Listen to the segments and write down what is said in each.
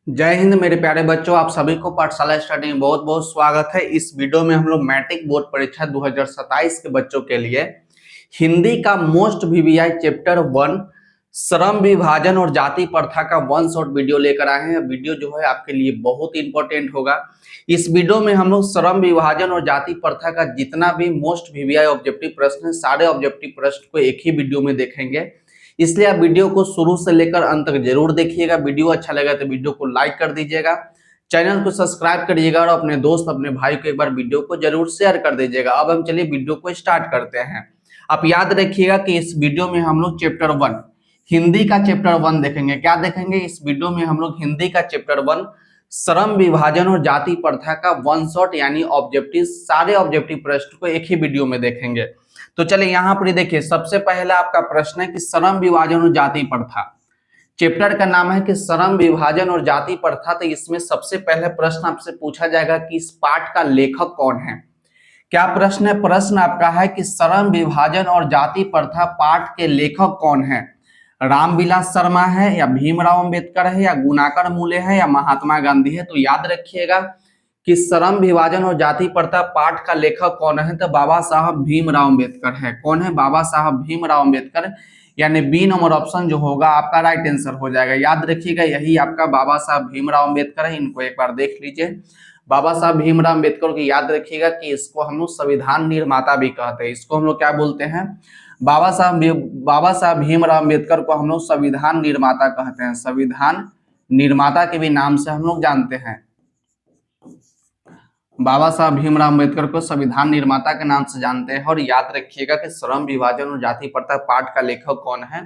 जय हिंद मेरे प्यारे बच्चों, आप सभी को पाठशाला स्टडी में बहुत बहुत स्वागत है। इस वीडियो में हम लोग मैट्रिक बोर्ड परीक्षा 2027 के बच्चों के लिए हिंदी का मोस्ट वीवीआई चैप्टर 1 श्रम विभाजन और जाति प्रथा का वन शॉट वीडियो लेकर आए हैं। वीडियो जो है आपके लिए बहुत इंपॉर्टेंट होगा। इस वीडियो में हम लोग श्रम विभाजन और जाति प्रथा का जितना भी मोस्ट वीवीआई ऑब्जेक्टिव प्रश्न है, सारे ऑब्जेक्टिव प्रश्न को एक ही वीडियो में देखेंगे। इसलिए आप वीडियो को शुरू से लेकर अंत तक जरूर देखिएगा। वीडियो अच्छा लगा तो वीडियो को लाइक कर दीजिएगा, चैनल को सब्सक्राइब करिएगा और अपने दोस्त अपने भाई को एक बार वीडियो को जरूर शेयर कर दीजिएगा। अब हम चलिए वीडियो को स्टार्ट करते हैं। आप याद रखिएगा कि इस वीडियो में हम लोग चैप्टर 1 हिंदी का चैप्टर 1 देखेंगे। क्या देखेंगे इस वीडियो में? हम लोग हिंदी का चैप्टर 1 श्रम विभाजन और जाति प्रथा का वन शॉट यानी ऑब्जेक्टिव, सारे ऑब्जेक्टिव प्रश्न को एक ही वीडियो में देखेंगे। तो चलिए यहाँ पर देखिए, सबसे पहला आपका प्रश्न है कि श्रम विभाजन और जाति प्रथा। चैप्टर का नाम है कि श्रम विभाजन और जाति प्रथा। तो इसमें सबसे पहले प्रश्न आपसे पूछा जाएगा कि इस पाठ का लेखक कौन है। क्या प्रश्न है? प्रश्न आपका है कि श्रम विभाजन और जाति प्रथा पाठ के लेखक कौन है। रामविलास शर्मा है या भीमराव अंबेडकर है या गुणाकर मूले है या महात्मा गांधी है। तो याद रखिएगा कि श्रम विभाजन और जाति प्रथा पाठ का लेखक कौन है। तो बाबा साहब भीमराव अंबेडकर है। कौन है? बाबा साहब भीमराव अंबेडकर, यानी बी नंबर ऑप्शन जो होगा आपका राइट आंसर हो जाएगा। याद रखिएगा यही आपका बाबा साहब भीमराव अंबेडकर है। इनको एक बार देख लीजिए, बाबा साहब भीमराव अंबेडकर को याद रखिएगा कि इसको हम लोग संविधान निर्माता भी कहते हैं। इसको हम लोग क्या बोलते हैं? बाबा साहब भीमराव अंबेडकर को हम लोग संविधान निर्माता कहते हैं। संविधान निर्माता के भी नाम से हम लोग जानते हैं। बाबा साहब भीमराव अंबेडकर को संविधान निर्माता के नाम से जानते हैं। और याद रखिएगा कि श्रम विभाजन और जाति प्रथा पाठ का लेखक कौन है।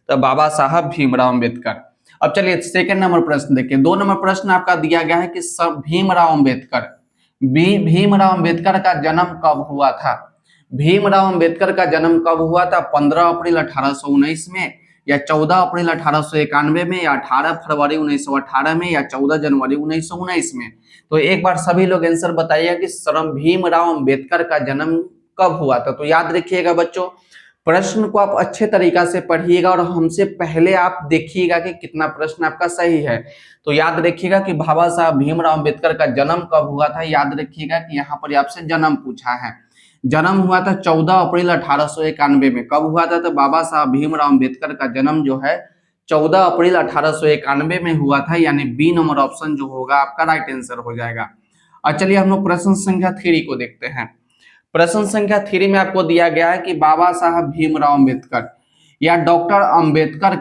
तो बाबा साहब भीमराव अंबेडकर। अब चलिए सेकंड नंबर प्रश्न देखिए। 2 नंबर प्रश्न आपका दिया गया है कि भीमराव अंबेडकर का जन्म कब हुआ था। भीमराव अंबेडकर का जन्म कब हुआ था? 15 अप्रैल 1819 में या 14 अप्रैल 1891 में या 18 फरवरी 1918 में या 14 जनवरी 1919 में। तो एक बार सभी लोग आंसर बताइए कि श्रम भीमराव अंबेडकर का जन्म कब हुआ था। तो याद रखिएगा बच्चों, प्रश्न को आप अच्छे तरीका से पढ़िएगा और हमसे पहले आप देखिएगा कि कितना प्रश्न आपका सही है। तो याद रखिएगा कि बाबा साहब भीमराव अंबेडकर का जन्म कब हुआ था। याद रखिएगा कि यहाँ पर आपसे जन्म पूछा है। जन्म हुआ था 14 अप्रैल 1891 में। कब हुआ था? तो बाबा साहब भीमराव अंबेडकर का जन्म जो है 14 अप्रैल 1891 में हुआ था, यानी बी नंबर ऑप्शन जो होगा आपका राइट आंसर हो जाएगा। और चलिए हम लोग प्रश्न संख्या 3 को देखते हैं। प्रश्न संख्या 3 में आपको दिया गया है कि बाबा साहब भीमराव अंबेडकर या डॉक्टर अंबेडकर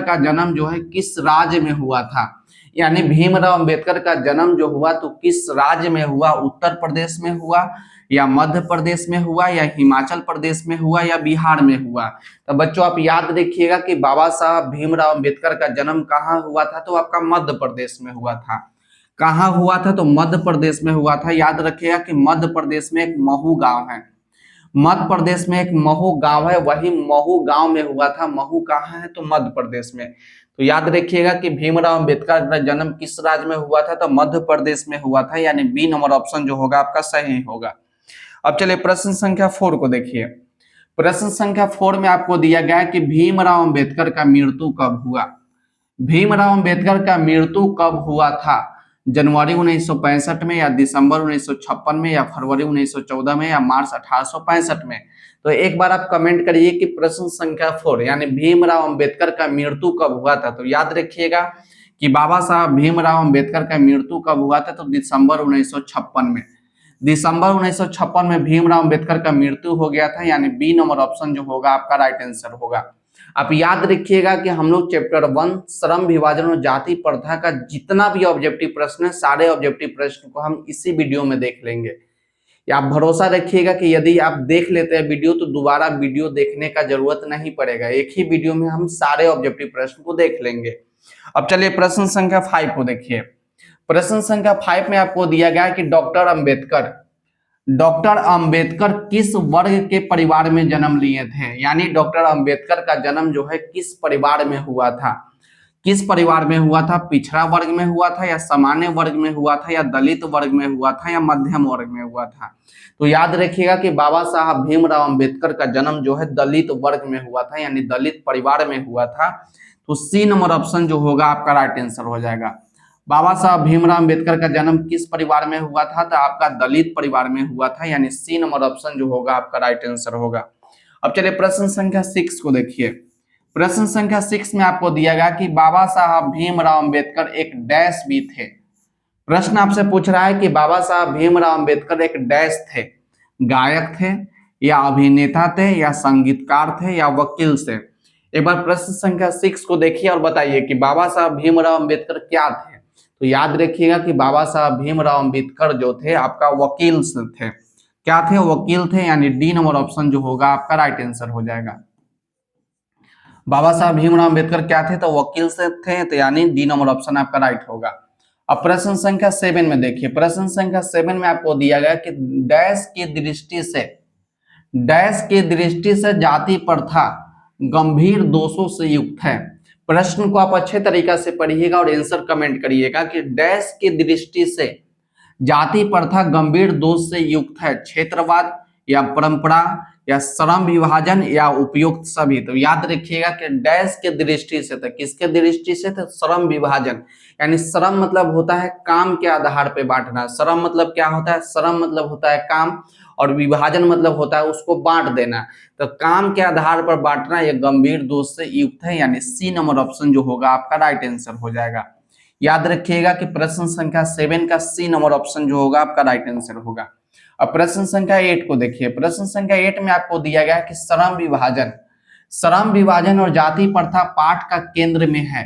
का जन्म जो है किस राज्य में हुआ था। यानी भीमराव अंबेडकर का जन्म जो हुआ तो किस राज्य में हुआ? उत्तर प्रदेश में हुआ या मध्य प्रदेश में हुआ या हिमाचल प्रदेश में हुआ या बिहार में हुआ। तो बच्चों आप याद रखिएगा कि बाबा साहब भीमराव अंबेडकर का जन्म कहाँ हुआ था। तो आपका मध्य प्रदेश में हुआ था। कहाँ हुआ था? तो मध्य प्रदेश में हुआ था। याद रखिएगा कि मध्य प्रदेश में एक महू गांव है। मध्य प्रदेश में एक महू गांव है, वही महू गांव में हुआ था। महू कहाँ है? तो मध्य प्रदेश में। तो याद रखिएगा कि भीमराव अंबेडकर का जन्म किस राज्य में हुआ था। तो मध्य प्रदेश में हुआ था, यानी बी नंबर ऑप्शन जो होगा आपका सही होगा। अब चलिए प्रश्न संख्या 4 को देखिए। प्रश्न संख्या 4 में आपको दिया गया है कि भीमराव अंबेडकर का मृत्यु कब हुआ। भीमराव अंबेडकर का मृत्यु कब हुआ था? जनवरी 1965 में या दिसंबर 1956 में या फरवरी 1914 में या मार्च 1865 में। तो एक बार आप कमेंट करिए कि प्रश्न संख्या 4 यानी भीमराव अंबेडकर का मृत्यु कब हुआ था। तो याद रखिएगा कि बाबा साहब भीमराव अंबेडकर का मृत्यु कब हुआ था। तो दिसंबर 1956 में। दिसंबर 1956 में भीमराव अंबेडकर का मृत्यु हो गया था, यानी बी नंबर ऑप्शन जो होगा आपका राइट आंसर होगा। आप याद रखिएगा कि हम लोग चैप्टर 1 श्रम विभाजन और जाति प्रथा का जितना भी ऑब्जेक्टिव प्रश्न है, सारे ऑब्जेक्टिव प्रश्न को हम इसी वीडियो में देख लेंगे। आप भरोसा रखिएगा कि यदि आप देख लेते हैं वीडियो तो दोबारा वीडियो देखने का जरूरत नहीं पड़ेगा। एक ही वीडियो में हम सारे ऑब्जेक्टिव प्रश्न को देख लेंगे। अब चलिए प्रश्न संख्या 5 को देखिए। प्रश्न संख्या 5 में आपको दिया गया है कि डॉक्टर अंबेडकर किस वर्ग के परिवार में जन्म लिए थे। यानी डॉक्टर अंबेडकर का जन्म जो है किस परिवार में हुआ था। किस परिवार में हुआ था? पिछड़ा वर्ग में हुआ था, या सामान्य वर्ग में हुआ था, या दलित वर्ग में हुआ था, या मध्यम वर्ग में हुआ था? तो याद रखिएगा कि बाबा साहब भीमराव अंबेडकर का जन्म जो है दलित वर्ग में हुआ था, यानी दलित परिवार में हुआ था। तो सी नंबर ऑप्शन जो होगा आपका राइट आंसर हो जाएगा। बाबा साहब भीमराव अंबेडकर का जन्म किस परिवार में हुआ था? तो आपका दलित परिवार में हुआ था, यानी सी नंबर ऑप्शन जो होगा आपका राइट आंसर होगा। अब चलिए प्रश्न संख्या 6 को देखिए। प्रश्न संख्या 6 में आपको दिया गया कि बाबा साहब भीमराव अंबेडकर एक डैश भी थे। प्रश्न आपसे पूछ रहा है कि बाबा साहब भीमराव अंबेडकर एक डैश थे, गायक थे, या अभिनेता थे, या संगीतकार थे, या वकील थे? एक बार प्रश्न संख्या 6 को देखिए और बताइए कि बाबा साहब भीमराव अंबेडकर क्या थे। तो याद रखिएगा कि बाबा साहब भीमराव अंबेडकर जो थे आपका वकील थे। क्या थे? वकील थे, यानी डी नंबर ऑप्शन जो होगा आपका राइट आंसर हो जाएगा। बाबा साहब भीमराव अंबेडकर क्या थे? तो वकील से थे, तो यानी डी नंबर ऑप्शन आपका राइट होगा। अब प्रश्न संख्या 7 में देखिए। प्रश्न संख्या 7 में आपको दिया गया कि डैश की दृष्टि से जाति प्रथा गंभीर दोषों से युक्त है। प्रश्न को आप अच्छे तरीका से पढ़िएगा और आंसर कमेंट करिएगा कि डैश की दृष्टि से जाति प्रथा गंभीर दोष से युक्त है। क्षेत्रवाद, या परंपरा, या श्रम विभाजन, या उपयुक्त सभी? तो याद रखिएगा कि डैश के दृष्टि से, तो किसके दृष्टि से? तो श्रम विभाजन, यानी श्रम मतलब होता है काम के आधार पे बांटना। श्रम मतलब क्या होता है? श्रम मतलब होता है काम, और विभाजन मतलब होता है उसको बांट देना। तो काम के आधार पर बांटना यह गंभीर दोष से युक्त है, यानी सी नंबर ऑप्शन जो होगा आपका राइट आंसर हो जाएगा। याद रखिएगा कि प्रश्न संख्या 7 का सी नंबर ऑप्शन जो होगा आपका राइट आंसर होगा। अब प्रश्न संख्या 8 को देखिए। प्रश्न संख्या 8 में आपको दिया गया कि श्रम विभाजन और जाति प्रथा पाठ का केंद्र में है।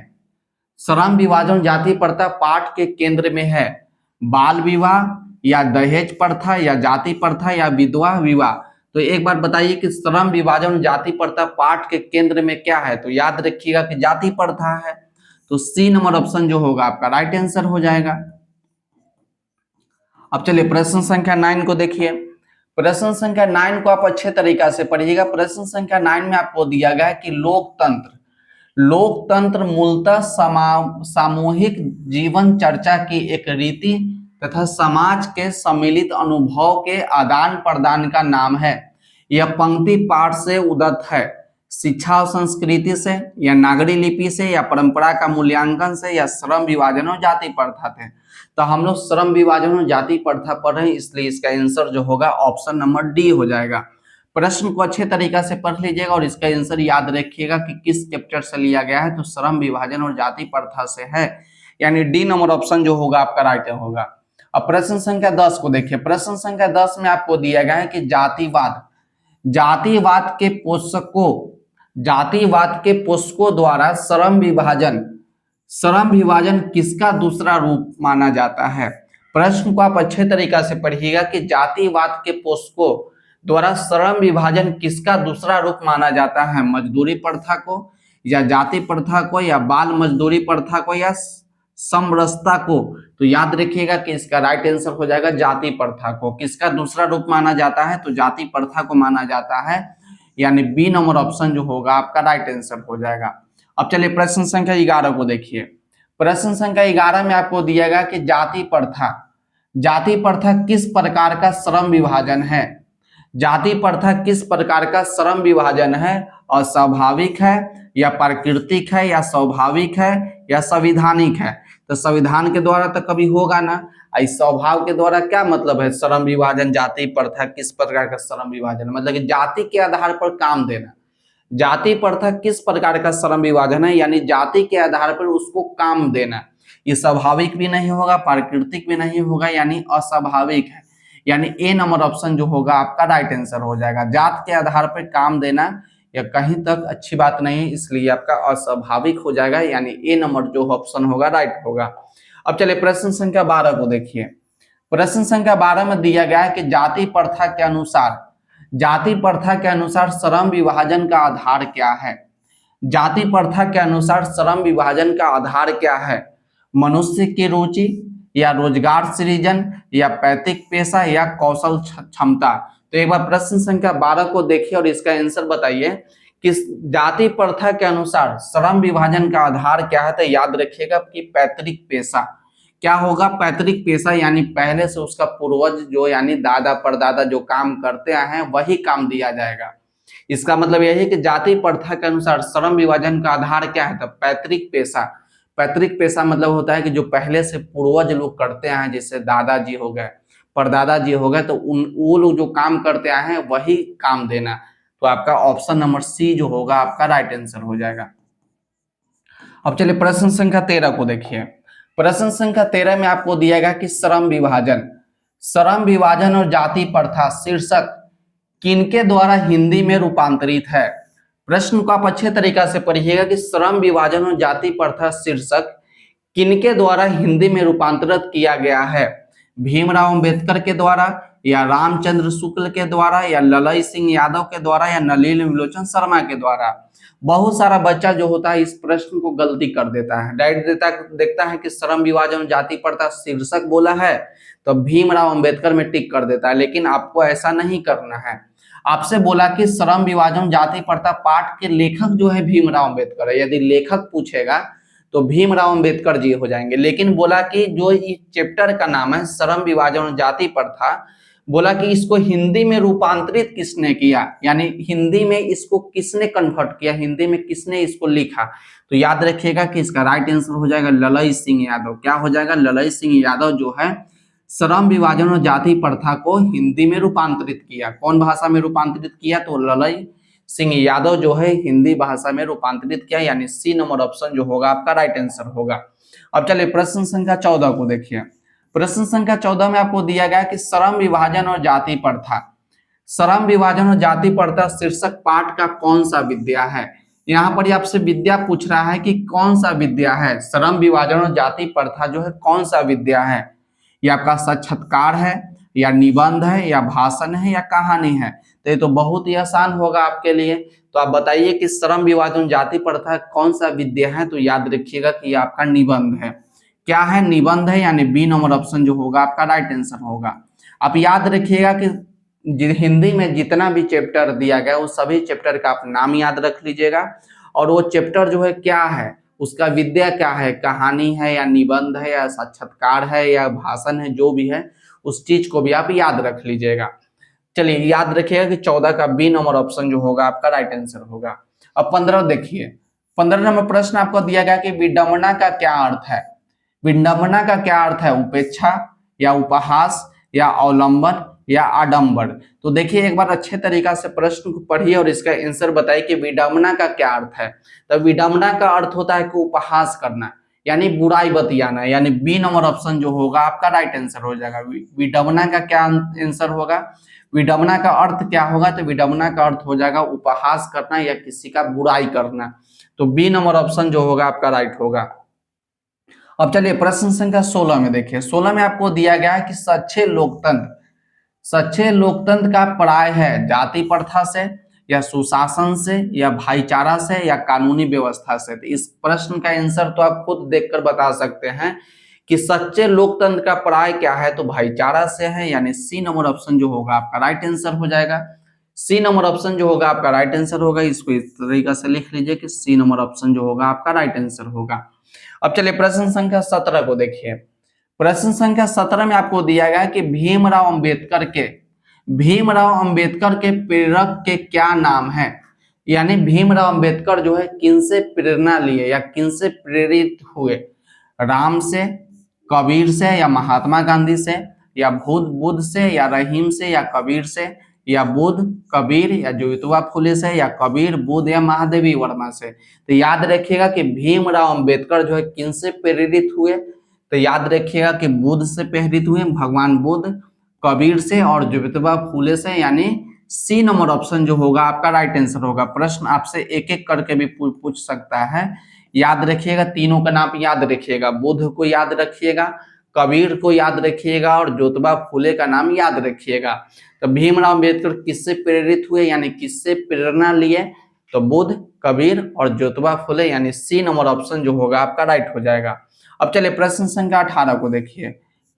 श्रम विभाजन जाति प्रथा पाठ के केंद्र में है। बाल विवाह, या दहेज प्रथा, या जाति प्रथा, या विधवा विवाह? तो एक बार बताइए कि श्रम विभाजन जाति प्रथा पाठ के केंद्र में क्या है? तो याद रखिएगा कि जाति प्रथा है, तो सी नंबर ऑप्शन जो होगा आपका राइट आंसर हो जाएगा। अब चलिए प्रश्न संख्या 9 को देखिए। प्रश्न संख्या 9 को आप अच्छे तरीका से पढ़िएगा। प्रश्न संख्या 9 में आपको दिया गया है कि लोकतंत्र मूलतः सामूहिक जीवन चर्चा की एक रीति तथा समाज के सम्मिलित अनुभव के आदान प्रदान का नाम है। यह पंक्ति पाठ से उदत्त है। शिक्षा और संस्कृति से, या नागरी लिपि से, या परंपरा का मूल्यांकन से, या श्रम विभाजन और जाति प्रथा थे? तो हम लोग श्रम विभाजन और जाति प्रथा पढ़ रहे हैं, इसलिए इसका आंसर जो होगा ऑप्शन नंबर डी हो जाएगा। प्रश्न को अच्छे तरीका से पढ़ लीजिएगा और इसका आंसर याद रखिएगा कि किस चैप्टर से लिया गया है। तो श्रम विभाजन और जाति प्रथा से है, यानी डी नंबर ऑप्शन जो होगा आपका राइट होगा। अब प्रश्न संख्या 10 को देखिए। प्रश्न संख्या 10 में आपको दिया गया है कि जातिवाद के पोषकों द्वारा श्रम विभाजन किसका दूसरा रूप माना जाता है? प्रश्न को आप अच्छे तरीका से पढ़िएगा कि जातिवाद के पोषकों द्वारा श्रम विभाजन किसका दूसरा रूप माना जाता है? मजदूरी प्रथा को, या जाति प्रथा को, या बाल मजदूरी प्रथा को, या समरसता को? तो याद रखिएगा कि इसका राइट आंसर हो जाएगा जाति प्रथा को। किसका दूसरा रूप माना जाता है? तो जाति प्रथा को माना जाता है, यानी बी नंबर ऑप्शन जो होगा आपका राइट आंसर हो जाएगा। अब चलिए प्रश्न संख्या 11 को देखिए। प्रश्न संख्या 11 में आपको दिया गया कि जाति प्रथा किस प्रकार का श्रम विभाजन है? जाति प्रथा किस प्रकार का श्रम विभाजन है? अस्वाभाविक है, या प्राकृतिक है, या स्वाभाविक है, या संवैधानिक है? तो संविधान के द्वारा तो कभी होगा ना, स्वभाव के द्वारा क्या मतलब है? श्रम विभाजन जाति प्रथा किस प्रकार का श्रम विभाजन, मतलब कि जाति के आधार पर काम देना। जाति प्रथा किस प्रकार का श्रम विभाजन है? यानी जाति के आधार पर उसको काम देना। ये स्वाभाविक भी नहीं होगा, प्राकृतिक भी नहीं होगा, यानी अस्वाभाविक है, यानी ए नंबर ऑप्शन जो होगा आपका राइट आंसर हो जाएगा। जात के आधार पर काम देना या कहीं तक अच्छी बात नहीं है, इसलिए आपका अस्वाभाविक हो जाएगा, यानी ए नंबर जो ऑप्शन होगा राइट होगा। अब चलिए प्रश्न संख्या 12 को देखिए। प्रश्न संख्या 12 में दिया गया है कि जाति प्रथा के अनुसार श्रम विभाजन का आधार क्या है? जाति प्रथा के अनुसार श्रम विभाजन का आधार क्या है? मनुष्य की रुचि, या रोजगार सृजन, या पैतृक पेशा, या कौशल क्षमता? तो एक बार प्रश्न संख्या 12 को देखिए और इसका आंसर बताइए किस जाति प्रथा के अनुसार श्रम विभाजन का आधार क्या है, तो याद रखिएगा कि पैतृक पेशा। क्या होगा? पैतृक पेशा, यानी पहले से उसका पूर्वज जो यानी दादा परदादा जो काम करते आए हैं वही काम दिया जाएगा। इसका मतलब यही है कि जाति प्रथा के अनुसार श्रम विभाजन का आधार क्या है, तो पैतृक पेशा। पैतृक पेशा मतलब होता है कि जो पहले से पूर्वज लोग करते आए हैं, जैसे दादाजी हो गए, परदादा जी हो गए, तो वो लोग जो काम करते आए हैं वही काम देना। तो आपका ऑप्शन नंबर सी जो होगा आपका राइट आंसर हो जाएगा। अब चलिए प्रश्न संख्या 13 को देखिए। प्रश्न संख्या 13 में आपको दिया गया कि श्रम विभाजन और जाति प्रथा शीर्षक किनके द्वारा हिंदी में रूपांतरित है। प्रश्न को आप अच्छे तरीका से पढ़िएगा कि श्रम विभाजन और जाति प्रथा शीर्षक किनके द्वारा हिंदी में रूपांतरित किया गया है। भीमराव अंबेडकर के द्वारा, या रामचंद्र शुक्ल के द्वारा, या ललई सिंह यादव के द्वारा, या नलिनी विलोचन शर्मा के द्वारा। बहुत सारा बच्चा जो होता है इस प्रश्न को गलती कर देता है, डायरेक्ट देखता है कि श्रम विभाजन जाति प्रथा शीर्षक बोला है तो भीमराव अंबेडकर में टिक कर देता है, लेकिन आपको ऐसा नहीं करना है। आपसे बोला कि श्रम विभाजन जाति प्रथा पाठ के लेखक जो है भीमराव अंबेडकर है, यदि लेखक पूछेगा तो भीमराव अंबेडकर जी हो जाएंगे। लेकिन बोला कि जो इस चैप्टर का नाम है श्रम विभाजन जाति प्रथा, बोला कि इसको हिंदी में रूपांतरित किसने किया, यानी हिंदी में इसको किसने कन्वर्ट किया, हिंदी में किसने इसको लिखा। तो याद रखिएगा कि इसका राइट आंसर हो जाएगा ललई सिंह यादव। क्या हो जाएगा? ललई सिंह यादव जो है श्रम विभाजन और जाति प्रथा को हिंदी में रूपांतरित किया। कौन भाषा में रूपांतरित किया? तो ललई सिंह यादव जो है हिंदी भाषा में रूपांतरित किया, यानी सी नंबर ऑप्शन जो होगा आपका राइट आंसर होगा। अब चलिए प्रश्न संख्या 14 को देखिए। प्रश्न संख्या 14 में आपको दिया गया कि श्रम विभाजन और जाति प्रथा, श्रम विभाजन और जाति प्रथा शीर्षक पाठ का कौन सा विद्या है। यहाँ पर आपसे विद्या पूछ रहा है कि कौन सा विद्या है। श्रम विभाजन और जाति प्रथा जो है कौन सा विद्या है? ये आपका साक्षात्कार है, या निबंध है, या भाषण है, या कहानी है। तो ये तो बहुत ही आसान होगा आपके लिए। तो आप बताइए कि श्रम विभाजन जाति प्रथा कौन सा विद्या है। तो याद रखिएगा कि ये आपका निबंध है। क्या है? निबंध है, यानी बी नंबर ऑप्शन जो होगा आपका राइट आंसर होगा। आप याद रखिएगा कि हिंदी में जितना भी चैप्टर दिया गया उस सभी चैप्टर का आप नाम याद रख लीजिएगा, और वो चैप्टर जो है क्या है, उसका विद्या क्या है, कहानी है, या निबंध है, या साक्षात्कार है, या भाषण है, जो भी है उस चीज को भी आप याद रख लीजिएगा। चलिए याद रखिएगा कि 14 का बी नंबर ऑप्शन जो होगा आपका राइट आंसर होगा। अब 15 देखिए। 15 नंबर प्रश्न आपको दिया गया कि विडंबना का क्या अर्थ है। विडंबना का क्या अर्थ है? उपेक्षा, या उपहास, या अवलंबन, या आडंबर। तो देखिए एक बार अच्छे तरीका से प्रश्न को पढ़िए और इसका आंसर बताइए कि विडंबना का क्या अर्थ है। तो विडंबना का अर्थ होता है कि उपहास करना, यानी बुराई बतियाना, यानी बी नंबर ऑप्शन जो होगा आपका राइट आंसर हो जाएगा। विडंबना का क्या आंसर होगा? विडंबना का अर्थ क्या होगा? तो विडंबना का अर्थ हो जाएगा उपहास करना या किसी का बुराई करना। तो बी नंबर ऑप्शन जो होगा आपका राइट होगा। अब चलिए प्रश्न संख्या 16 में देखिए। 16 में आपको दिया गया है कि सच्चे लोकतंत्र का पर्याय है जाति प्रथा से, या सुशासन से, या भाईचारा से, या कानूनी व्यवस्था से। तो इस प्रश्न का आंसर तो आप खुद देखकर बता सकते हैं कि सच्चे लोकतंत्र का पर्याय क्या है। तो भाईचारा से है, यानी सी नंबर ऑप्शन जो होगा आपका राइट आंसर हो जाएगा। सी नंबर ऑप्शन जो होगा आपका राइट आंसर होगा। इसको इस तरीका से लिख लीजिए कि सी नंबर ऑप्शन जो होगा आपका राइट आंसर होगा। अब चलिए प्रश्न संख्या 17 को देखिए। प्रश्न संख्या 17 में आपको दिया गया कि भीमराव अंबेडकर के प्रेरक के क्या नाम है। यानी भीमराव अंबेडकर जो है किनसे प्रेरणा लिए या किनसे प्रेरित हुए। राम से, कबीर से, या महात्मा गांधी से, या बुद्ध से, या रहीम से, या कबीर से, या बुद्ध, कबीर, या ज्योतिबा फुले से, या कबीर, बुद्ध, या महादेवी वर्मा से। तो याद रखिएगा कि भीमराव अंबेडकर जो है किनसे प्रेरित हुए। तो याद रखिएगा कि बुद्ध से प्रेरित हुए, भगवान बुद्ध, कबीर से, और ज्योतिबा फुले से, यानी सी नंबर ऑप्शन जो होगा आपका राइट आंसर होगा। प्रश्न आपसे एक एक करके भी पूछ सकता है। याद रखिएगा, तीनों का नाम याद रखिएगा, बुद्ध को याद रखिएगा, कबीर को याद रखिएगा, और ज्योतिबा फुले का नाम याद रखिएगा। तो भीमराव अंबेडकर किससे प्रेरित हुए, यानी किससे प्रेरणा लिए। तो बुद्ध, कबीर, और ज्योतिबा फुले, यानी सी नंबर ऑप्शन जो होगा आपका राइट हो जाएगा। अब चलिए प्रश्न संख्या 18 को देखिए।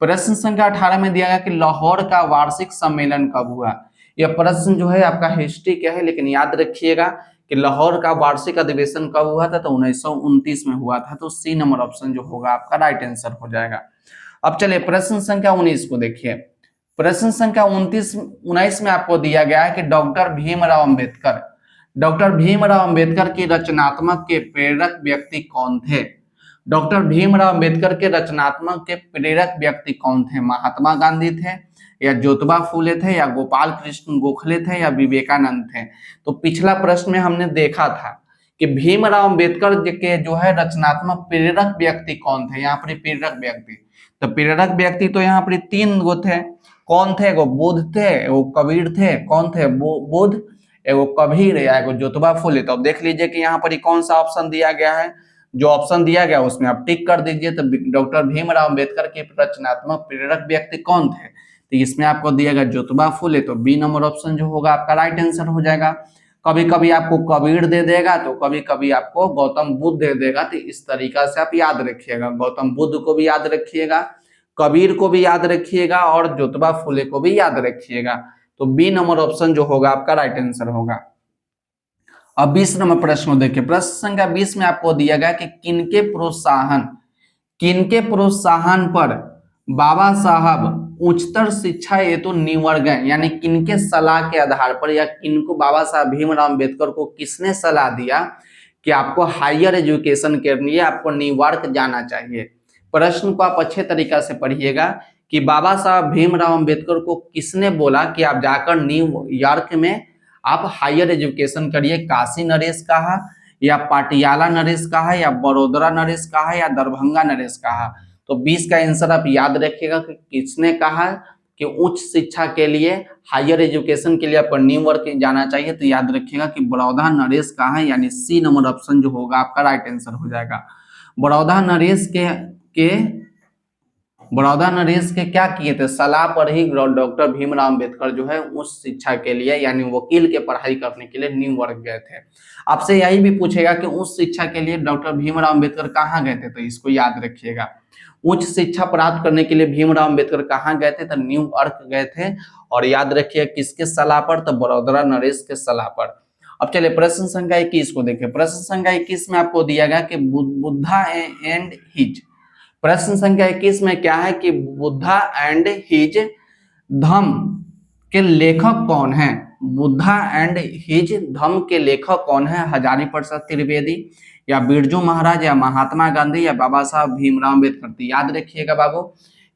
प्रश्न संख्या 18 में दिया गया कि लाहौर का वार्षिक सम्मेलन कब हुआ। यह प्रश्न जो है आपका हिस्ट्री क्या है, लेकिन याद रखिएगा कि लाहौर का वार्षिक अधिवेशन कब हुआ था, तो 1929 में हुआ था। तो सी नंबर ऑप्शन जो होगा आपका राइट आंसर हो जाएगा। अब चलिए प्रश्न संख्या 19 को देखिए। प्रश्न संख्या 19 में आपको दिया गया है कि डॉक्टर भीमराव अंबेडकर की रचनात्मक के प्रेरक व्यक्ति कौन थे। डॉक्टर भीमराव अंबेडकर के रचनात्मक के प्रेरक व्यक्ति कौन थे। महात्मा गांधी थे, या ज्योतिबा फूले थे, या गोपाल कृष्ण गोखले थे, या विवेकानंद थे। तो पिछला प्रश्न में हमने देखा था कि भीमराव अंबेडकर के जो है रचनात्मक प्रेरक व्यक्ति कौन थे। यहाँ पर प्रेरक व्यक्ति, तो प्रेरक व्यक्ति तो यहाँ पर 3 गो थे। कौन थे? एगो बुद्ध थे, एगो कबीर थे। कौन थे? बुद्ध, एगो कबीर, या एगो ज्योतिबा फूले। तो अब देख लीजिए कि यहाँ पर कौन सा ऑप्शन दिया गया है। जो ऑप्शन दिया गया उसमें आप टिक कर दीजिए। तो डॉक्टर भीमराव अंबेडकर के रचनात्मक प्रेरक व्यक्ति कौन थे, तो इसमें आपको दिया गया ज्योतिबा फूले। तो बी नंबर ऑप्शन जो होगा आपका राइट आंसर हो जाएगा। कभी कभी आपको कबीर दे देगा, तो कभी कभी आपको गौतम बुद्ध दे देगा। तो इस तरीका से आप याद रखिएगा, गौतम बुद्ध को भी याद रखिएगा, कबीर को भी याद रखिएगा, और ज्योतिबा फूले को भी याद रखिएगा। तो बी नंबर ऑप्शन जो होगा आपका राइट आंसर होगा। अब 20 नंबर प्रश्न देखिए। प्रश्न संख्या 20 में आपको दिया गया कि किनके प्रोत्साहन पर बाबा साहब उच्चतर शिक्षा हेतु न्यूयॉर्क गए, यानी किनके सलाह के आधार पर, या किनको बाबा साहब भीमराव अंबेडकर को किसने सलाह दिया कि आपको हायर एजुकेशन के लिए आपको न्यूयॉर्क जाना चाहिए। प्रश्न को आप अच्छे तरीका से पढ़िएगा कि बाबा साहब भीमराव अंबेडकर को किसने बोला कि आप जाकर न्यूयॉर्क में आप हायर एजुकेशन करिए। काशी नरेश कहा, या पाटियाला नरेश कहा, या बड़ोदरा नरेश कहा, या दरभंगा नरेश कहा। तो 20 का आंसर आप याद रखिएगा कि किसने कहा कि उच्च शिक्षा के लिए, हायर एजुकेशन के लिए आपको न्यूयॉर्क जाना चाहिए। तो याद रखिएगा कि बड़ौदा नरेश कहा, यानी सी नंबर ऑप्शन जो होगा आपका राइट आंसर हो जाएगा। बड़ौदा नरेश के क्या किए थे, सलाह पर ही डॉक्टर भीमराव अंबेडकर जो है उच्च शिक्षा के लिए, यानी वकील के पढ़ाई करने के लिए न्यूयॉर्क गए थे। आपसे यही भी पूछेगा कि उच्च शिक्षा के लिए डॉक्टर भीमराव अंबेडकर कहाँ गए थे, तो इसको याद रखिएगा। उच्च शिक्षा प्राप्त करने के लिए भीमराव अंबेडकर कहाँ गए थे, तो न्यूयॉर्क गए थे। और याद रखिए किसके सलाह पर, तो बड़ौदा नरेश के सलाह पर। अब चलिए प्रश्न संख्या 21 को देखिए। प्रश्न संख्या 21 में आपको दिया गया कि बुद्धा एंड हिज। प्रश्न संख्या 21 में क्या है कि बुद्धा एंड हिज धम्म के लेखक कौन है। बुद्धा एंड हिज धम्म के लेखक कौन है। हजारी प्रसाद त्रिवेदी, या बिरजू महाराज, या महात्मा गांधी, या बाबा साहब भीमराव अंबेडकर। याद रखिएगा बाबू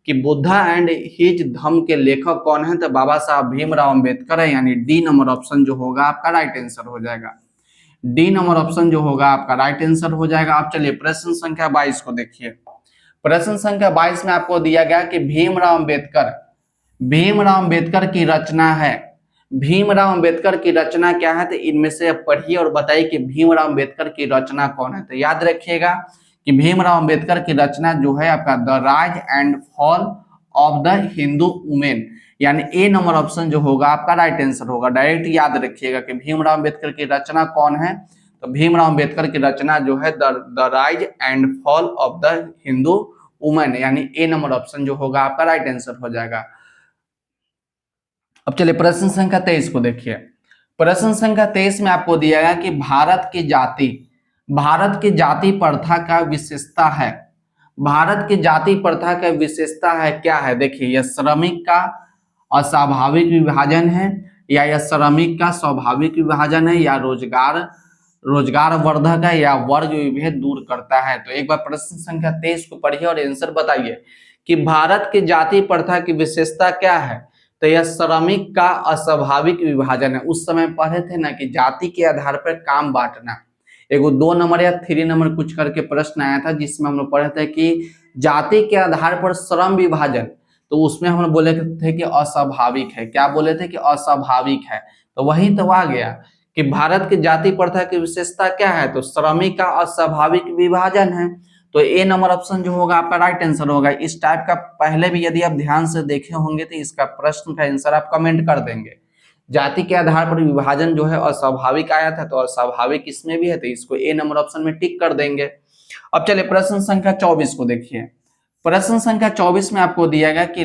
कि बुद्धा एंड हिज धम्म के लेखक कौन है, तो बाबा साहब भीमराव अंबेडकर है, यानी डी नंबर ऑप्शन जो होगा आपका राइट आंसर हो जाएगा। डी नंबर ऑप्शन जो होगा आपका राइट आंसर हो जाएगा। अब चलिए प्रश्न संख्या 22 को देखिए। प्रश्न संख्या 22 में आपको दिया गया कि भीमराव अंबेडकर की रचना है। भीमराव अंबेडकर की रचना क्या है, तो इनमें से आप पढ़िए और बताइए कि भीमराव अंबेडकर की रचना कौन है। तो याद रखिएगा कि भीमराव अंबेडकर की रचना जो है आपका the rise and fall of the Hindu women, यानी ए नंबर ऑप्शन जो होगा आपका राइट आंसर होगा। डायरेक्ट याद रखिएगा कि भीमराव अंबेडकर की रचना कौन है, तो भीमराव अंबेडकर की रचना जो है the rise and fall of the Hindu women, यानी ए नंबर ऑप्शन जो होगा आपका राइट आंसर हो जाएगा। अब चलिए प्रश्न संख्या 23 को देखिए। प्रश्न संख्या 23 में आपको दिया गया कि भारत की जाति प्रथा का विशेषता है। भारत की जाति प्रथा का विशेषता है क्या है, देखिए यह श्रमिक का अस्वाभाविक विभाजन है, या यह श्रमिक का स्वाभाविक विभाजन है, या रोजगार वर्धक है, या वर्ग विभेद दूर करता है। तो एक बार प्रश्न संख्या 23 को पढ़िए और आंसर बताइए कि भारत की जाति प्रथा की विशेषता क्या है। तो यह श्रमिक का अस्वाभाविक विभाजन है। उस समय पढ़े थे ना कि जाति के आधार पर काम बांटना, एगो 2 नंबर या 3 नंबर कुछ करके प्रश्न आया था जिसमें हम लोग पढ़े थे कि जाति के आधार पर श्रम विभाजन, तो उसमें हम लोग बोले थे कि अस्वाभाविक है। क्या बोले थे कि अस्वाभाविक है। तो वही तो आ गया कि भारत की जाति प्रथा की विशेषता क्या है, तो श्रमिक का अस्वाभाविक विभाजन है। तो ए नंबर ऑप्शन जो होगा आपका राइट आंसर होगा। इस टाइप का पहले भी यदि आप ध्यान से देखे होंगे तो इसका प्रश्न का आंसर आप कमेंट कर देंगे। जाति के आधार पर विभाजन जो है अस्वाभाविक आया था, तो अस्वाभाविक इसमें भी है, तो इसको ए नंबर ऑप्शन में टिक कर देंगे। अब चलिए प्रश्न संख्या 24 को देखिए। प्रश्न संख्या 24 में आपको दिया गया कि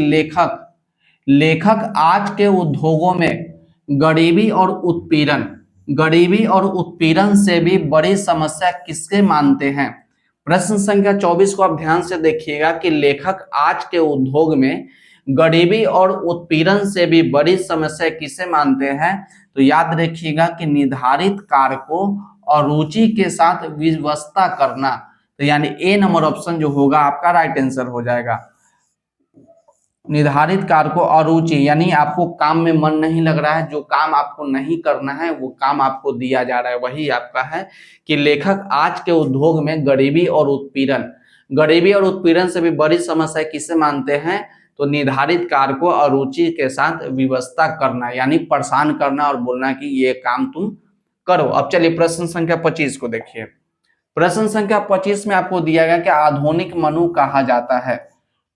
लेखक आज के उद्योगों में गरीबी और उत्पीड़न, गरीबी और उत्पीड़न से भी बड़ी समस्या किसके मानते हैं? प्रश्न संख्या 24 को आप ध्यान से देखिएगा कि लेखक आज के उद्योग में गरीबी और उत्पीड़न से भी बड़ी समस्या किसे मानते हैं? तो याद रखिएगा कि निर्धारित कारकों और रुचि के साथ व्यवस्था करना। तो यानी ए नंबर ऑप्शन जो होगा आपका राइट आंसर हो जाएगा। निर्धारित कारकों और रुचि यानी आपको काम में मन नहीं लग रहा है, जो काम आपको नहीं करना है वो काम आपको दिया जा रहा है, वही आपका है कि लेखक आज के उद्योग में गरीबी और उत्पीड़न से भी बड़ी समस्या किसे मानते हैं? तो निर्धारित कारकों और रुचि के साथ व्यवस्था करना, यानी परेशान करना और बोलना कि ये काम तुम करो। अब चलिए प्रश्न संख्या 25 को देखिए। प्रश्न संख्या 25 में आपको दिया गया कि आधुनिक मनु कहा जाता है।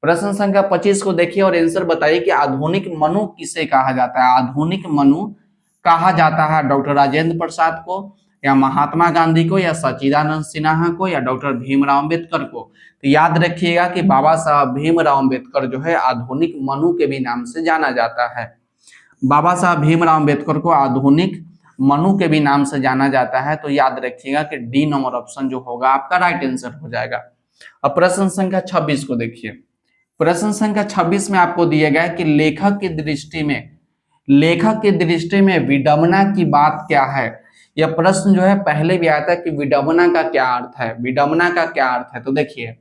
प्रश्न संख्या 25 को देखिए और आंसर बताइए कि आधुनिक मनु किसे कहा जाता है? आधुनिक मनु कहा जाता है डॉक्टर राजेंद्र प्रसाद को, या महात्मा गांधी को, या सच्चिदानंद सिन्हा को, या डॉक्टर भीमराव अम्बेडकर को? तो याद रखिएगा कि बाबा साहब भीमराव अम्बेडकर जो है आधुनिक मनु के भी नाम से जाना जाता है। बाबा साहब भीमराव अम्बेडकर को आधुनिक मनु के भी नाम से जाना जाता है। तो याद रखिएगा कि डी नंबर ऑप्शन जो होगा आपका राइट आंसर हो जाएगा। अब प्रश्न संख्या 26 को देखिए। प्रश्न संख्या 26 में आपको दिया गया है कि लेखक की दृष्टि में विडंबना की बात क्या है? यह प्रश्न जो है पहले भी आया था कि विडंबना का क्या अर्थ है, विडंबना का क्या अर्थ है। तो देखिए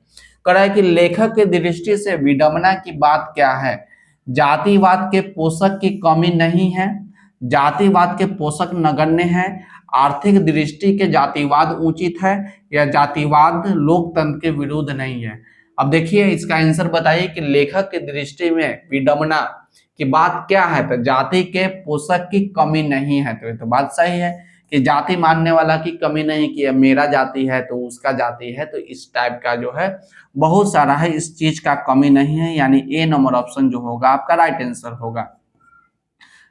कह रहा है कि लेखक की दृष्टि से विडंबना की बात क्या है? जातिवाद के पोषक की कमी नहीं है, जातिवाद के पोषक नगण्य है, आर्थिक दृष्टि के जातिवाद उचित है, या जातिवाद लोकतंत्र के विरुद्ध नहीं है। अब देखिए इसका आंसर बताइए कि लेखक की दृष्टि में विडंबना की बात क्या है? तो जाति के पोषक की कमी नहीं है। तो ये तो बात सही है कि जाति मानने वाला की कमी नहीं, कि मेरा जाति है तो उसका जाति है, तो इस टाइप का जो है बहुत सारा है, इस चीज का कमी नहीं है, यानी ए नंबर ऑप्शन जो होगा आपका राइट आंसर होगा।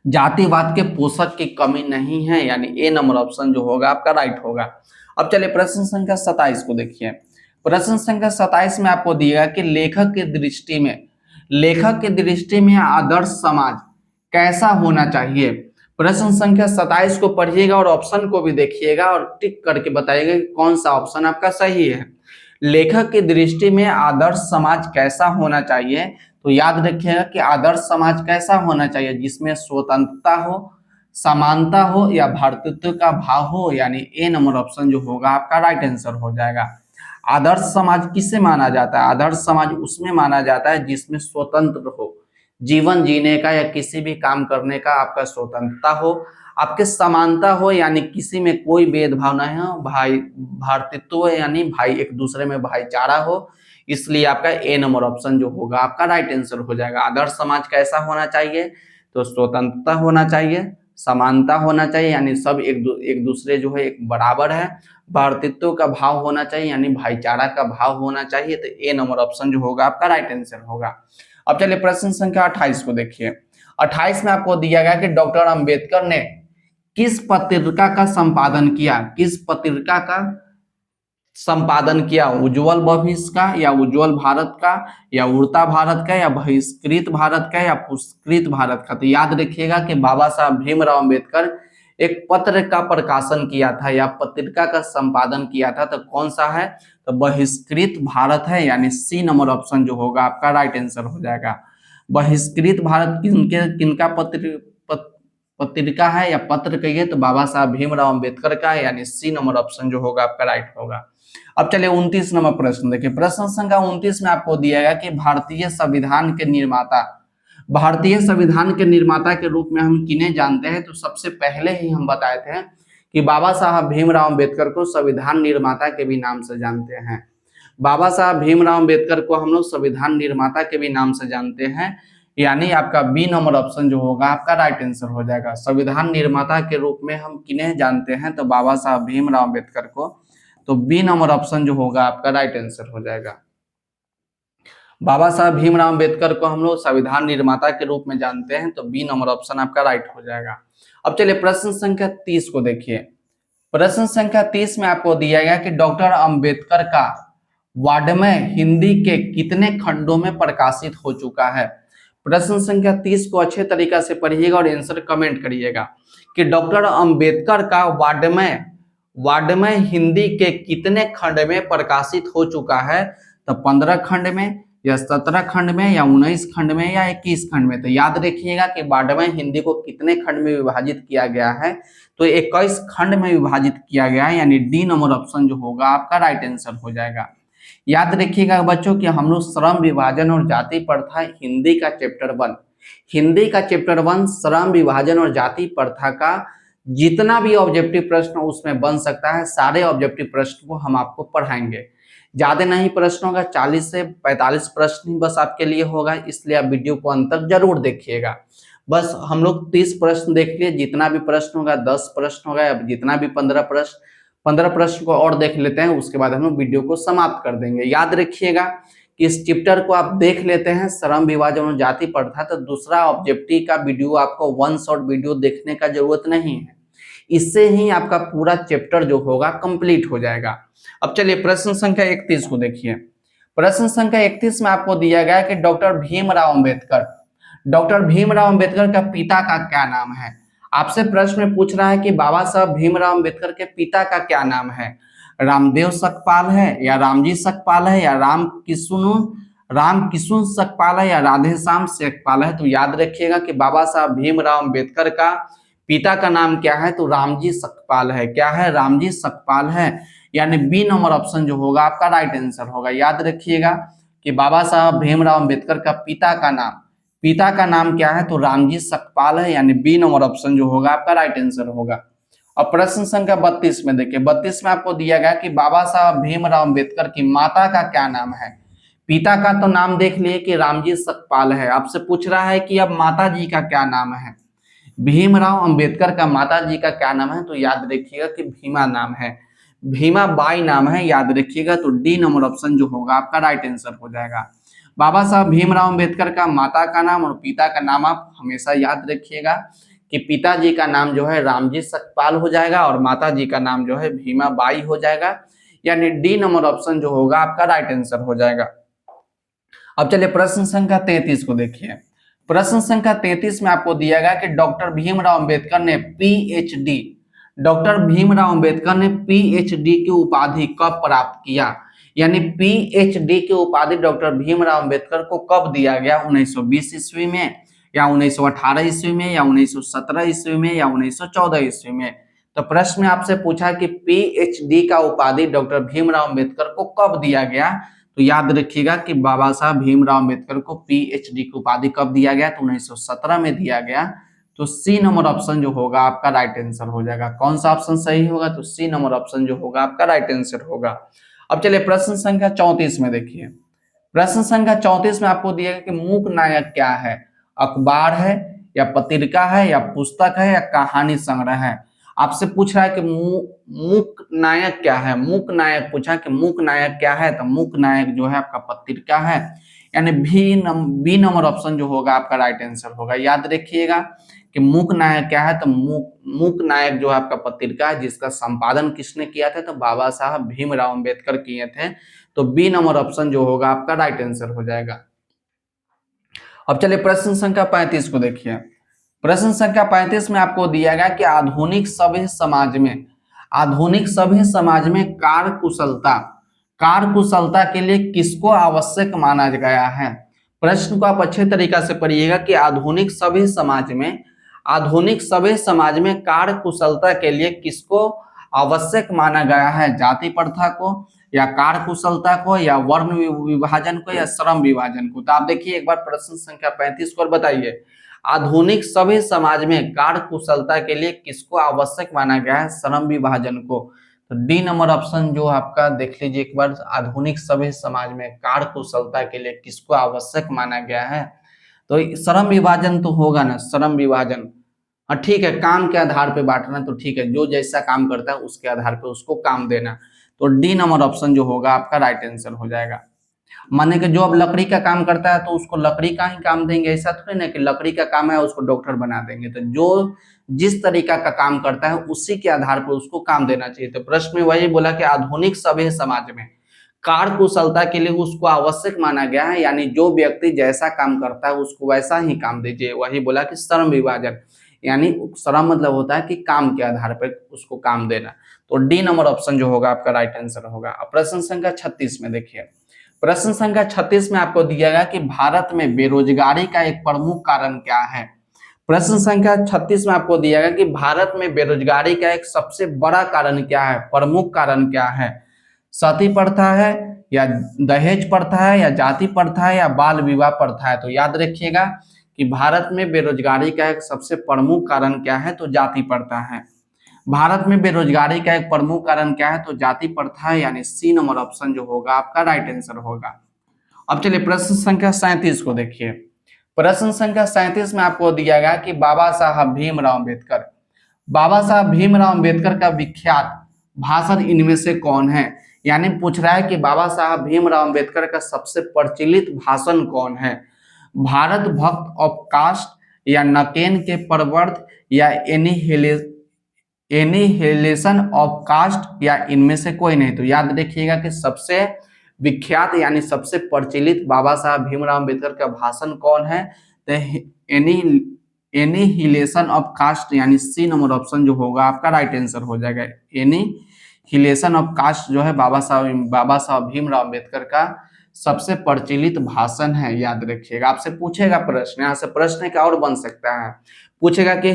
जातिवाद के पोषक की कमी नहीं है, यानी ए नंबर ऑप्शन जो होगा आपका राइट होगा। अब चलिए प्रश्न संख्या 27 को देखिए। प्रश्न संख्या 27 में आपको दिया कि लेखक की दृष्टि में आदर्श समाज कैसा होना चाहिए? प्रश्न संख्या 27 को पढ़िएगा और ऑप्शन को भी देखिएगा और टिक करके बताइएगा कि कौन सा ऑप्शन आपका सही है। लेखक की दृष्टि में आदर्श समाज कैसा होना चाहिए? तो याद रखिएगा कि आदर्श समाज कैसा होना चाहिए? जिसमें स्वतंत्रता हो, समानता हो, या भ्रातृत्व का भाव हो, यानी ए नंबर ऑप्शन जो होगा आपका राइट आंसर हो जाएगा। आदर्श समाज किससे माना जाता है? आदर्श समाज उसमें माना जाता है जिसमें स्वतंत्र हो, जीवन जीने का या किसी भी काम करने का आपका स्वतंत्रता हो, आपके समानता हो, यानी किसी में कोई भेदभाव नहीं हो, भाई भ्रातृत्व यानी भाई एक दूसरे में भाईचारा हो, इसलिए आपका ए नंबर ऑप्शन जो होगा आपका राइट आंसर हो जाएगा। आदर्श समाज कैसा होना चाहिए? तो स्वतंत्रता होना चाहिए, समानता होना चाहिए, यानी सब एक दूसरे जो है एक बराबर है, भ्रातृत्व का भाव होना चाहिए, यानी भाईचारा का भाव होना चाहिए। तो ए नंबर ऑप्शन जो होगा आपका राइट आंसर होगा। अब चलिए प्रश्न संख्या 28 को देखिए। 28 में आपको दिया गया कि डॉक्टर अंबेडकर ने किस पत्रिका का संपादन किया? किस पत्रिका का संपादन किया? उज्जवल भविष्य का, या उज्जवल भारत का, या उड़ता भारत का, या बहिष्कृत भारत का, या पुरस्कृत भारत का? तो याद रखिएगा कि बाबा साहब भीमराव अम्बेडकर एक पत्र का प्रकाशन किया था या पत्रिका का संपादन किया था। तो कौन सा है? तो बहिष्कृत भारत है, यानी सी नंबर ऑप्शन जो होगा आपका राइट आंसर हो जाएगा। बहिष्कृत भारत किनका पत्रिका है या पत्र कहिए तो बाबा साहब भीमराव अम्बेडकर का है, यानी सी नंबर ऑप्शन जो होगा आपका राइट होगा। अब चलिए 29 नंबर प्रश्न देखिए। प्रश्न संख्या 29 में आपको दिया गया कि भारतीय संविधान के निर्माता के रूप में हम किन्हें जानते हैं? तो सबसे पहले ही हम बताए थे कि बाबा साहब भीमराव अम्बेडकर को संविधान निर्माता के भी नाम से जानते हैं। बाबा साहब भीमराव अम्बेडकर को हम लोग संविधान निर्माता के भी नाम से जानते हैं, यानी आपका बी नंबर ऑप्शन जो होगा आपका राइट आंसर हो जाएगा। संविधान निर्माता के रूप में हम किन्हें जानते हैं? तो बाबा साहब भीमराव अम्बेडकर को। तो बी नंबर ऑप्शन जो होगा आपका राइट आंसर हो जाएगा। बाबा साहब भीमराव अम्बेडकर को हम लोग संविधान निर्माता के रूप में जानते हैं, तो बी नंबर ऑप्शन आपका राइट हो जाएगा। अब चलिए प्रश्न संख्या 30 को देखिए। प्रश्न संख्या 30 में आपको दिया गया कि डॉक्टर अंबेडकर का वाङ्मय हिंदी के कितने खंडों में प्रकाशित हो चुका है? प्रश्न संख्या 30 को अच्छे तरीका से पढ़िएगा और आंसर कमेंट करिएगा कि डॉक्टर अंबेडकर का वाड्मय हिंदी के कितने खंड में प्रकाशित हो चुका है? तो 15 खंड में या 17 खंड में या 19 खंड में या 21 खंड में। तो याद रखिएगा कि वाड्मय हिंदी को कितने खंड में विभाजित किया गया है? तो 21 खंड में विभाजित किया गया है, यानी डी नंबर ऑप्शन जो होगा आपका राइट आंसर हो जाएगा। याद रखिएगा बच्चों कि हम लोग श्रम विभाजन और जाति प्रथा हिंदी का चैप्टर 1 श्रम विभाजन और जाति प्रथा का जितना भी ऑब्जेक्टिव प्रश्न उसमें बन सकता है, सारे ऑब्जेक्टिव प्रश्न को हम आपको पढ़ाएंगे। ज्यादा नहीं प्रश्न होगा, 40 से 45 प्रश्न ही बस आपके लिए होगा, इसलिए आप वीडियो को अंत तक जरूर देखिएगा। बस हम लोग 30 प्रश्न देख लिए, जितना भी प्रश्न होगा 10 प्रश्न होगा, अब जितना भी 15 प्रश्न को और देख लेते हैं, उसके बाद हम लोग वीडियो को समाप्त कर देंगे। याद रखिएगा कि इस चैप्टर को आप देख लेते हैं श्रम विभाजन और जाति प्रथा, तो दूसरा ऑब्जेक्टिव का वीडियो आपको वन शॉट वीडियो देखने का जरूरत नहीं है, इससे ही आपका पूरा चैप्टर जो होगा कंप्लीट हो जाएगा। अब चलिए प्रश्न संख्या 31 को देखिए। प्रश्न संख्या 31 में आपको दिया गया कि डॉक्टर भीमराव अंबेडकर का पिता का क्या नाम है? आपसे प्रश्न में पूछ रहा है कि बाबा साहब भीमराव अंबेडकर के पिता का क्या नाम है? रामदेव सकपाल है या रामजी सकपाल है या राम किशुन सकपाल है या राधेश्याम सकपाल है? तो याद रखिएगा कि बाबा साहब भीमराव अंबेडकर का पिता का नाम क्या है? तो रामजी सकपाल है। क्या है? रामजी सकपाल है, यानी बी नंबर ऑप्शन जो होगा आपका राइट आंसर होगा। याद रखिएगा कि बाबा साहब भीमराव अंबेडकर का पिता का नाम क्या है? तो रामजी सकपाल है, यानी बी नंबर ऑप्शन जो होगा आपका राइट आंसर होगा। अब प्रश्न संख्या 32 में देखिए। 32 में आपको दिया गया कि बाबा साहब भीमराव अंबेडकर की माता का क्या नाम है? पिता का तो नाम देख लिए कि रामजी सकपाल है, आपसे पूछ रहा है कि अब माता जी का क्या नाम है? भीमराव अंबेडकर का माता जी का क्या नाम है? तो याद रखिएगा कि भीमा नाम है, भीमा बाई नाम है। याद रखिएगा, तो डी नंबर ऑप्शन जो होगा आपका राइट आंसर हो जाएगा। बाबा साहब भीमराव अंबेडकर का माता का नाम और पिता का नाम आप हमेशा याद रखिएगा कि पिताजी का नाम जो है रामजी सकपाल हो जाएगा और माता जी का नाम जो है भीमा बाई हो जाएगा, यानी डी नंबर ऑप्शन जो होगा आपका राइट आंसर हो जाएगा। अब चलिए प्रश्न संख्या 33 को देखिए। प्रश्न संख्या 33 में आपको दिया गया कि डॉक्टर भीमराव अंबेडकर ने पीएचडी की उपाधि कब प्राप्त किया? यानी पीएचडी की उपाधि डॉक्टर भीमराव अंबेडकर को कब दिया गया? 1920 ईस्वी में या 1918 ईस्वी में या 1917 ईस्वी में या 1914 ईस्वी में? तो प्रश्न में आपसे पूछा कि पीएचडी का उपाधि डॉक्टर भीमराव अंबेडकर को कब दिया गया? तो याद रखिएगा कि बाबा साहब भीमराव अंबेडकर को पीएचडी की उपाधि कब दिया गया? तो 1917 में दिया गया। तो सी नंबर ऑप्शन जो होगा आपका राइट आंसर हो जाएगा। कौन सा ऑप्शन सही होगा? तो सी नंबर ऑप्शन जो होगा आपका राइट आंसर होगा। अब चलिए प्रश्न संख्या 34 में देखिए। प्रश्न संख्या 34 में आपको दिया गया कि मूक नायक क्या है? अखबार है या पत्रिका है या पुस्तक है या कहानी संग्रह है? आपसे पूछ रहा है कि मूक नायक क्या है? मूक नायक पूछा कि मूक नायक क्या है? तो मूक नायक जो है आपका पत्रिका है, यानी बी नंबर ऑप्शन जो होगा आपका राइट आंसर होगा। याद रखिएगा कि मूक नायक क्या है? तो मूक नायक जो है आपका पत्रिका है, जिसका संपादन किसने किया था? तो बाबा साहब भीमराव अंबेडकर किए थे। तो बी नंबर ऑप्शन जो होगा आपका राइट आंसर हो जाएगा। अब चलिए प्रश्न संख्या 35 को देखिए। प्रश्न संख्या 35 में आपको दिया गया कि आधुनिक सभ्य समाज में कार्यकुशलता के लिए किसको आवश्यक माना गया है? प्रश्न को आप अच्छे तरीका से पढ़िएगा कि आधुनिक सभ्य समाज में कार्यकुशलता के लिए किसको आवश्यक माना गया है? जाति प्रथा को या कार्यकुशलता को या वर्ण विभाजन को या श्रम विभाजन को? तो आप देखिए एक बार प्रश्न संख्या 35 को बताइए। आधुनिक सभ्य समाज में कार्यकुशलता के लिए किसको आवश्यक माना गया है? श्रम विभाजन को। तो डी नंबर ऑप्शन जो आपका देख लीजिए एक बार। आधुनिक सभ्य समाज में कार्यकुशलता के लिए किसको आवश्यक माना गया है? तो श्रम विभाजन तो होगा ना, श्रम विभाजन। हाँ ठीक है, काम के आधार पे बांटना तो ठीक है, जो जैसा काम करता है उसके आधार पे उसको काम देना। तो डी नंबर ऑप्शन जो होगा आपका राइट आंसर हो जाएगा। माने कि जो अब लकड़ी का काम करता है तो उसको लकड़ी का ही काम देंगे, ऐसा थोड़ी ना कि लकड़ी का काम है उसको डॉक्टर बना देंगे। तो जो जिस तरीका का काम करता है उसी के आधार पर उसको काम देना चाहिए। तो प्रश्न में वही बोला कि आधुनिक सभ्य समाज में कार्यकुशलता के लिए उसको आवश्यक माना गया है, यानी जो व्यक्ति जैसा काम करता है उसको वैसा ही काम दीजिए। वही बोला कि श्रम विभाजन, यानी श्रम मतलब होता है कि काम के आधार पर उसको काम देना। तो डी नंबर ऑप्शन जो होगा आपका राइट आंसर होगा। अब प्रश्न संख्या 36 में देखिए, प्रश्न संख्या 36 में आपको दिया गया कि भारत में बेरोजगारी का एक प्रमुख कारण क्या है। प्रश्न संख्या 36 में आपको दिया गया कि भारत में बेरोजगारी का एक सबसे बड़ा कारण क्या है, प्रमुख कारण क्या है। सती प्रथा है, या दहेज प्रथा है, या जाति प्रथा है, या बाल विवाह प्रथा है। तो याद रखिएगा कि भारत में बेरोजगारी का एक सबसे प्रमुख कारण क्या है, तो जाति प्रथा है। भारत में बेरोजगारी का एक प्रमुख कारण क्या है, तो जाति प्रथा है, यानी सी नंबर ऑप्शन जो होगा आपका राइट आंसर होगा। अब चलिए प्रश्न संख्या 37 को देखिए। प्रश्न संख्या 37 में आपको दिया गया कि बाबा साहब भीमराव अम्बेडकर, बाबा साहब भीमराव अम्बेडकर का विख्यात भाषण इनमें से कौन है। यानी पूछ रहा है कि बाबा साहब भीमराव अम्बेडकर का सबसे प्रचलित भाषण कौन है। भारत भक्त ऑफ कास्ट, या नकेन के प्रवर्त, या एनिहिलेशन ऑफ कास्ट, या इनमें से कोई नहीं। तो याद रखिएगा कि सबसे विख्यात यानी सबसे प्रचलित बाबा साहब भीमराव अम्बेडकर का भाषण कौन है, तो एनिहिलेशन ऑफ कास्ट, यानी सी नंबर ऑप्शन जो होगा आपका राइट आंसर हो जाएगा। एनिहिलेशन ऑफ कास्ट जो है बाबा साहब भीमराव अम्बेडकर का सबसे प्रचलित भाषण है, याद रखिएगा। आपसे पूछेगा प्रश्न, यहाँ से प्रश्न का और बन सकता है, पूछेगा कि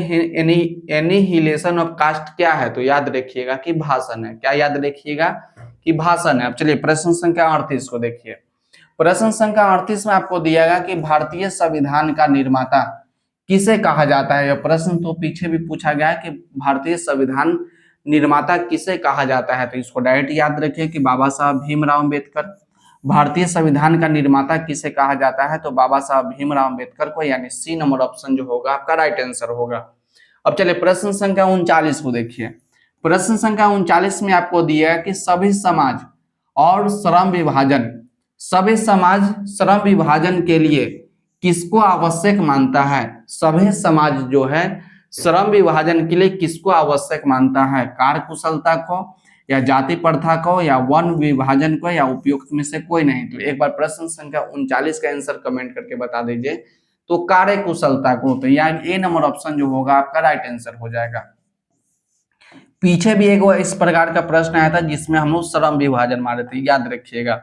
एनिहिलेशन ऑफ कास्ट क्या है, तो याद रखिएगा कि भाषण है। क्या याद रखिएगा कि भाषण है। अब चलिए प्रश्न संख्या 38 को देखिए। प्रश्न संख्या 38 में आपको दिया गया कि भारतीय संविधान का निर्माता किसे कहा जाता है। यह प्रश्न तो पीछे भी पूछा गया है कि भारतीय संविधान निर्माता किसे कहा जाता है, तो इसको डायरेक्ट याद रखिए कि बाबा साहब भीमराव अम्बेडकर। भारतीय संविधान का निर्माता किसे कहा जाता है, तो बाबा साहब भीमराव अम्बेडकर को, यानी सी नंबर ऑप्शन जो होगा आपका राइट आंसर होगा। अब चलिए प्रश्न संख्या 39 को देखिए। प्रश्न संख्या 39 में आपको दिया है कि सभी समाज और श्रम विभाजन, सभी समाज श्रम विभाजन के लिए किसको आवश्यक मानता है। सभी समाज जो है श्रम विभाजन के लिए किसको आवश्यक मानता है, कार्यकुशलता को, या जाति प्रथा को, या वन विभाजन को, या उपयुक्त में से कोई नहीं। तो एक बार प्रश्न संख्या 39 का आंसर कमेंट करके बता दीजिए। तो कार्यकुशलता को, तो यहाँ ए नंबर ऑप्शन जो होगा आपका राइट आंसर हो जाएगा। पीछे भी एक इस प्रकार का प्रश्न आया था जिसमें हम लोग श्रम विभाजन माने थे, याद रखिएगा।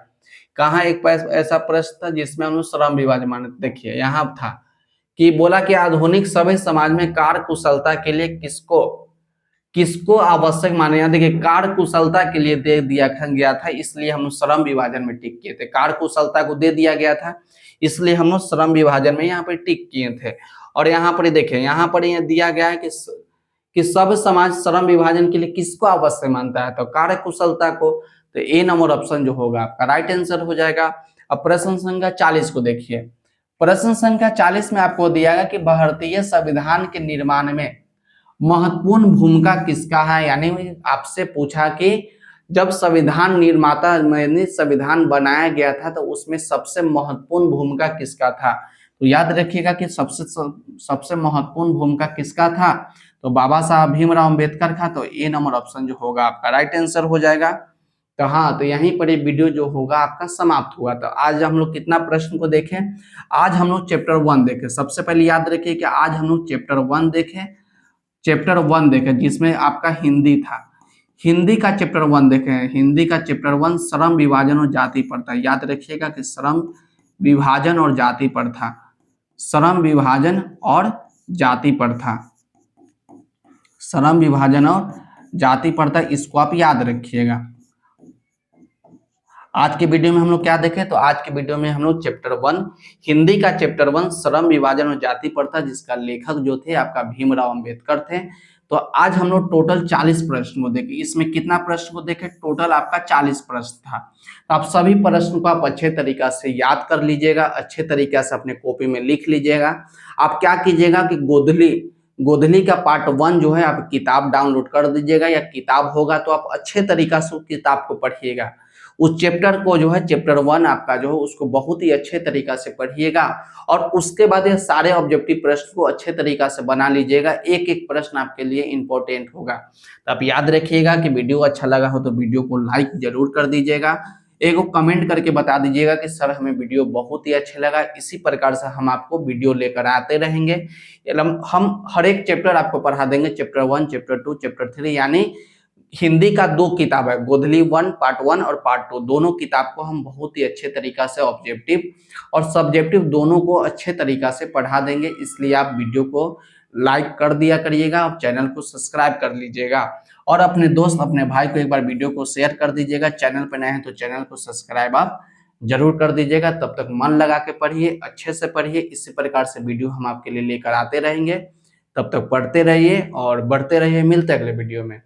कहाँ एक ऐसा प्रश्न था जिसमें हम लोग श्रम विभाजन माने, देखिए यहाँ था कि बोला कि आधुनिक सभ्य समाज में कार्यकुशलता के लिए किसको आवश्यक माने। यहाँ देखिए कार्यकुशलता के लिए दे दिया गया था, इसलिए हम लोग श्रम विभाजन में टिक किए थे। कार्यकुशलता को दे दिया गया था, इसलिए हम लोग श्रम विभाजन में यहाँ पर टिक किए थे। और यहाँ पर देखिए, यहाँ पर यह दिया गया है कि सब समाज श्रम विभाजन के लिए किसको आवश्यक मानता है, तो कार्यकुशलता को। तो ए नंबर ऑप्शन जो होगा आपका राइट आंसर हो जाएगा। अब प्रश्न संख्या 40 को देखिए। प्रश्न संख्या 40 में आपको दिया गया कि भारतीय संविधान के निर्माण में महत्वपूर्ण भूमिका किसका है। यानी आपसे पूछा कि जब संविधान निर्माता यानी संविधान बनाया गया था तो उसमें सबसे महत्वपूर्ण भूमिका किसका था। तो याद रखिएगा कि सबसे महत्वपूर्ण भूमिका किसका था, तो बाबा साहब भीमराव अम्बेडकर का। तो ए नंबर ऑप्शन जो होगा आपका राइट आंसर हो जाएगा। तो हाँ, तो यहीं पर ये वीडियो जो होगा आपका समाप्त हुआ। तो आज हम लोग कितना प्रश्न को देखें, आज हम लोग चैप्टर 1 देखें। सबसे पहले याद रखिए कि आज हम लोग चैप्टर 1 देखें, जिसमें आपका हिंदी था। हिंदी का चैप्टर 1 देखें, हिंदी का चैप्टर 1 श्रम विभाजन और जाति प्रथा। याद रखिएगा कि श्रम विभाजन और जाति प्रथा, श्रम विभाजन और जाति प्रथा, श्रम विभाजन और जाति प्रथा, इसको आप याद रखिएगा। आज के वीडियो में हम लोग क्या देखें, तो आज के वीडियो में हम लोग चैप्टर 1 हिंदी का चैप्टर 1 श्रम विभाजन और जाति प्रथा, जिसका लेखक जो थे आपका भीमराव अम्बेडकर थे। तो आज हम लोग टोटल 40 प्रश्न को देखे। इसमें कितना प्रश्न को देखे, टोटल आपका 40 प्रश्न था। तो आप सभी प्रश्न को आप अच्छे तरीका से याद कर लीजिएगा, अच्छे तरीके से अपने कॉपी में लिख लीजिएगा। आप क्या कीजिएगा कि गोधली का पार्ट 1 जो है आप किताब डाउनलोड कर दीजिएगा, या किताब होगा तो आप अच्छे तरीका से उस किताब को पढ़िएगा। उस चैप्टर को जो है चैप्टर 1 आपका जो है उसको बहुत ही अच्छे तरीका से पढ़िएगा, और उसके बाद ये सारे ऑब्जेक्टिव प्रश्न को अच्छे तरीका से बना लीजिएगा। एक एक प्रश्न आपके लिए इंपॉर्टेंट होगा। तो आप याद रखिएगा कि वीडियो अच्छा लगा हो तो वीडियो को लाइक जरूर कर दीजिएगा। एक कमेंट करके बता दीजिएगा कि सर हमें वीडियो बहुत ही अच्छा लगा। इसी प्रकार से हम आपको वीडियो लेकर आते रहेंगे। हम हर एक चैप्टर आपको पढ़ा देंगे, चैप्टर 1, चैप्टर 2, चैप्टर 3, यानी हिंदी का 2 किताब है, गोधली 1 पार्ट 1 और पार्ट 2, दोनों किताब को हम बहुत ही अच्छे तरीका से ऑब्जेक्टिव और सब्जेक्टिव दोनों को अच्छे तरीका से पढ़ा देंगे। इसलिए आप वीडियो को लाइक कर दिया करिएगा, आप चैनल को सब्सक्राइब कर लीजिएगा और अपने दोस्त अपने भाई को एक बार वीडियो को शेयर कर दीजिएगा। चैनल पर नए हैं तो चैनल को सब्सक्राइब आप जरूर कर दीजिएगा। तब तक मन लगा के पढ़िए, अच्छे से पढ़िए। इसी प्रकार से वीडियो हम आपके लिए लेकर आते रहेंगे। तब तक पढ़ते रहिए और बढ़ते रहिए। मिलते हैं अगले वीडियो में।